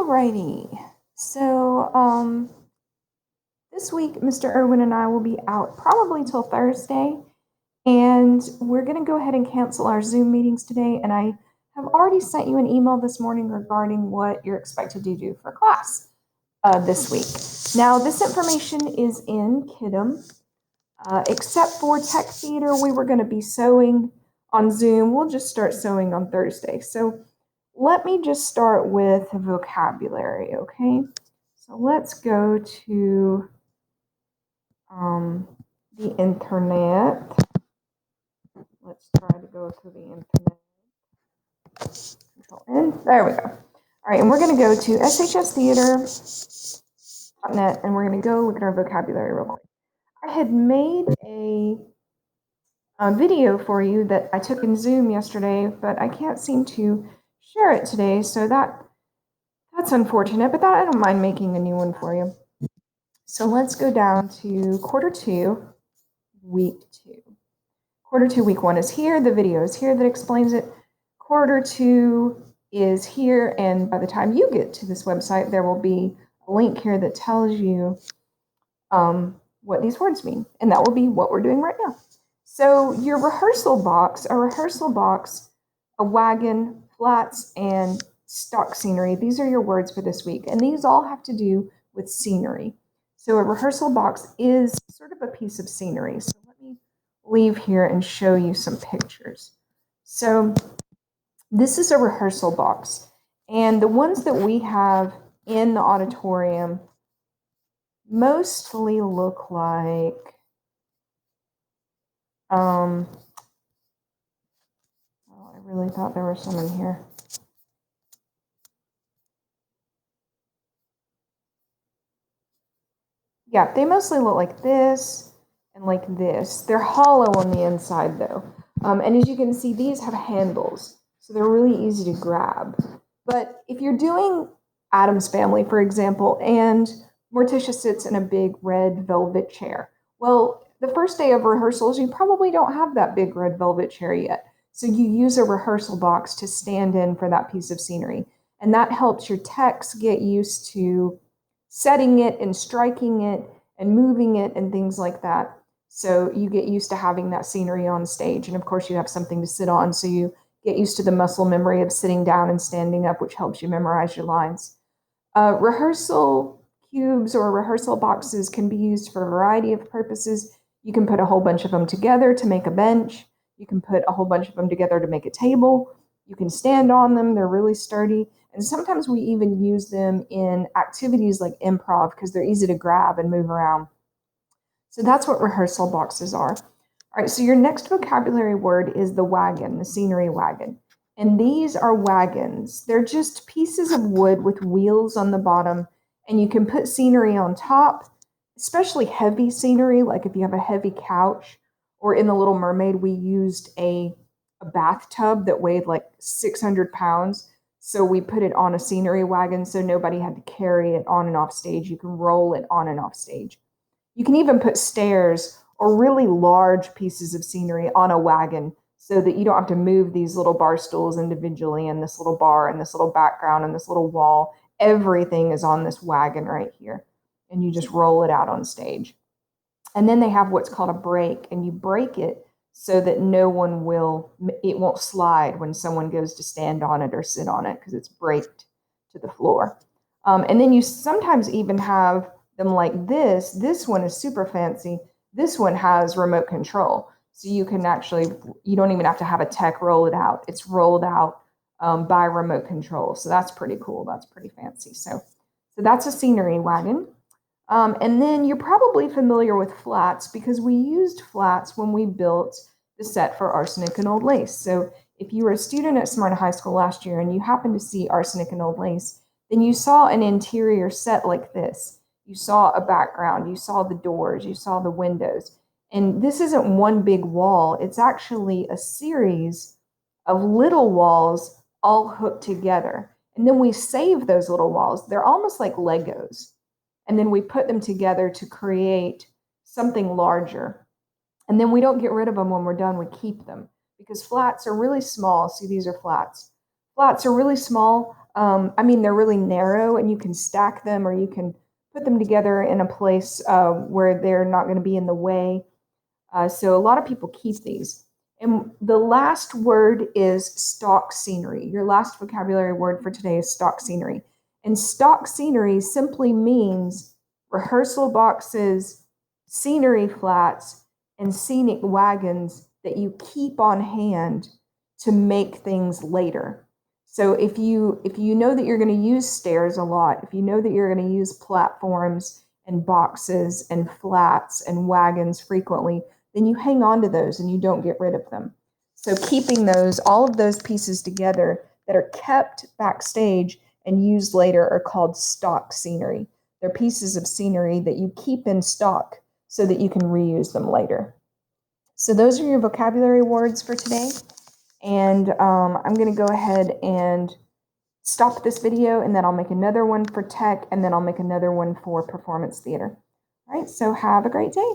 Alrighty, so this week Mr. Irwin and I will be out probably till Thursday, and we're going to go ahead and cancel our Zoom meetings today. And I have already sent you an email this morning regarding what you're expected to do for class this week. Now, this information is in Kidem, except for Tech Theater. We were going to be sewing on Zoom. We'll just start sewing on Thursday. So let me just start with vocabulary, okay? So let's go to the internet. Let's try to go to the internet. Control N. There we go. All right, and we're going to go to shstheater.net, and we're going to go look at our vocabulary real quick. I had made a video for you that I took in Zoom yesterday, but I can't seem to share it today, so that's unfortunate, but I don't mind making a new one for you. So let's go down to quarter two, week 2. Quarter 2, week 1 is here. The video is here that explains it. Quarter 2 is here, and by the time you get to this website, there will be a link here that tells you what these words mean, and that will be what we're doing right now. So your rehearsal box, a wagon, flats, and stock scenery, these are your words for this week, and these all have to do with scenery. So a rehearsal box is sort of a piece of scenery. So let me leave here and show you some pictures. So this is a rehearsal box, and the ones that we have in the auditorium mostly look like I really thought there were some in here. Yeah, they mostly look like this and like this. They're hollow on the inside though. And as you can see, these have handles, so they're really easy to grab. But if you're doing Addams Family, for example, and Morticia sits in a big red velvet chair, well, the first day of rehearsals, you probably don't have that big red velvet chair yet. So you use a rehearsal box to stand in for that piece of scenery. And that helps your techs get used to setting it and striking it and moving it and things like that. So you get used to having that scenery on stage. And of course, you have something to sit on. So you get used to the muscle memory of sitting down and standing up, which helps you memorize your lines. Rehearsal cubes or rehearsal boxes can be used for a variety of purposes. You can put a whole bunch of them together to make a bench. You can put a whole bunch of them together to make a table. You can stand on them. They're really sturdy. And sometimes we even use them in activities like improv because they're easy to grab and move around. So that's what rehearsal boxes are. All right, so your next vocabulary word is the wagon, the scenery wagon. And these are wagons. They're just pieces of wood with wheels on the bottom, and you can put scenery on top, especially heavy scenery, like if you have a heavy couch, or in The Little Mermaid, we used a bathtub that weighed like 600 pounds. So we put it on a scenery wagon so nobody had to carry it on and off stage. You can roll it on and off stage. You can even put stairs or really large pieces of scenery on a wagon so that you don't have to move these little bar stools individually and this little bar and this little background and this little wall. Everything is on this wagon right here. And you just roll it out on stage. And then they have what's called a brake, and you brake it so that it won't slide when someone goes to stand on it or sit on it because it's braked to the floor. And then you sometimes even have them like this. This one is super fancy. This one has remote control. So you don't even have to have a tech roll it out. It's rolled out by remote control. So that's pretty cool. That's pretty fancy. So that's a scenery wagon. And then you're probably familiar with flats because we used flats when we built the set for Arsenic and Old Lace. So if you were a student at Smyrna High School last year and you happened to see Arsenic and Old Lace, then you saw an interior set like this. You saw a background, you saw the doors, you saw the windows. And this isn't one big wall. It's actually a series of little walls all hooked together. And then we save those little walls. They're almost like Legos. And then we put them together to create something larger. And then we don't get rid of them when we're done. We keep them because flats are really small. See, these are flats. Flats are really small. I mean, they're really narrow and you can stack them or you can put them together in a place where they're not going to be in the way. So a lot of people keep these. And the last word is stock scenery. Your last vocabulary word for today is stock scenery. And stock scenery simply means rehearsal boxes, scenery flats, and scenic wagons that you keep on hand to make things later. So if you know that you're going to use stairs a lot, if you know that you're going to use platforms and boxes and flats and wagons frequently, then you hang on to those and you don't get rid of them. So keeping those, all of those pieces together that are kept backstage and used later are called stock scenery. They're pieces of scenery that you keep in stock so that you can reuse them later. So those are your vocabulary words for today. And I'm going to go ahead and stop this video, and then I'll make another one for tech, and then I'll make another one for performance theater. All right, so have a great day.